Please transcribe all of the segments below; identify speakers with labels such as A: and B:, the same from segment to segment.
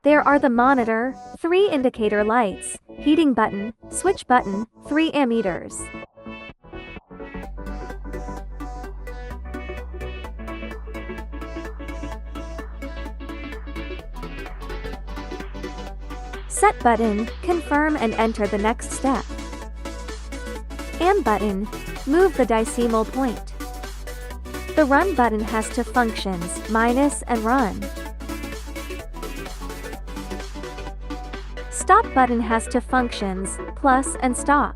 A: There are the monitor, 3 indicator lights, heating button, switch button, 3 ammeters. Set button, confirm and enter the next step. Am button, move the decimal point. The run button has two functions, minus and run. Stop button has two functions, plus and stop.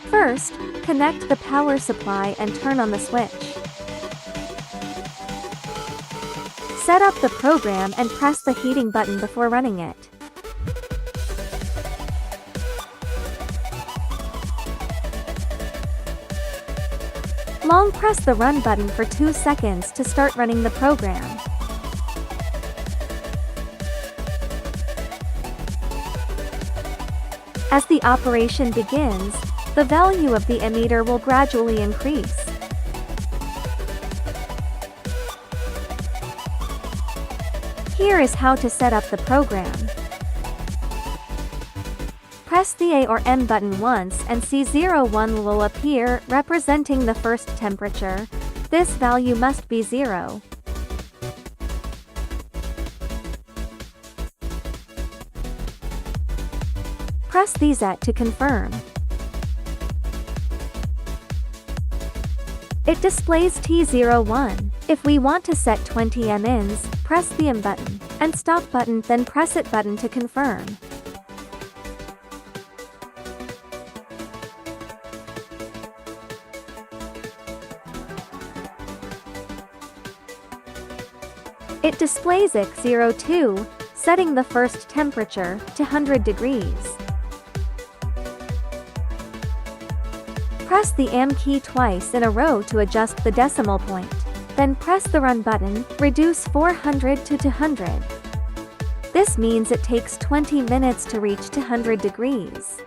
A: First, connect the power supply and turn on the switch. Set up the program and press the heating button before running it. Long press the run button for 2 seconds to start running the program. As the operation begins, the value of the ammeter will gradually increase. Here is how to set up the program. Press the A or M button once and C01 will appear, representing the first temperature. This value must be 0. Press the Z to confirm. It displays T01. If we want to set 20 mins, press the M button, and stop button, then press it button to confirm. It displays X02, setting the first temperature to 100 degrees. Press the AM key twice in a row to adjust the decimal point. Then press the run button, reduce 400 to 200. This means it takes 20 minutes to reach 200 degrees.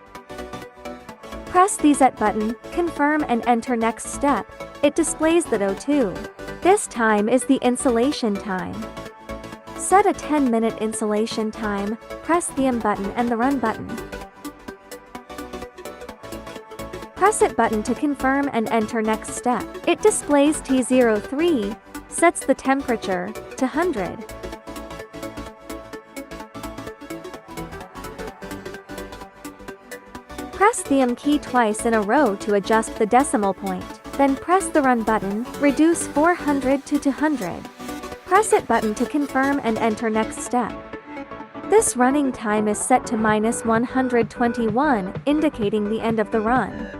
A: Press the Z button, confirm and enter next step. It displays that O2. This time is the insulation time. Set a 10-minute insulation time, press the M button and the run button. Press it button to confirm and enter next step. It displays T03, sets the temperature to 100. Press the M key twice in a row to adjust the decimal point. Then press the run button, reduce 400 to 200. Press it button to confirm and enter next step. This running time is set to -121, indicating the end of the run.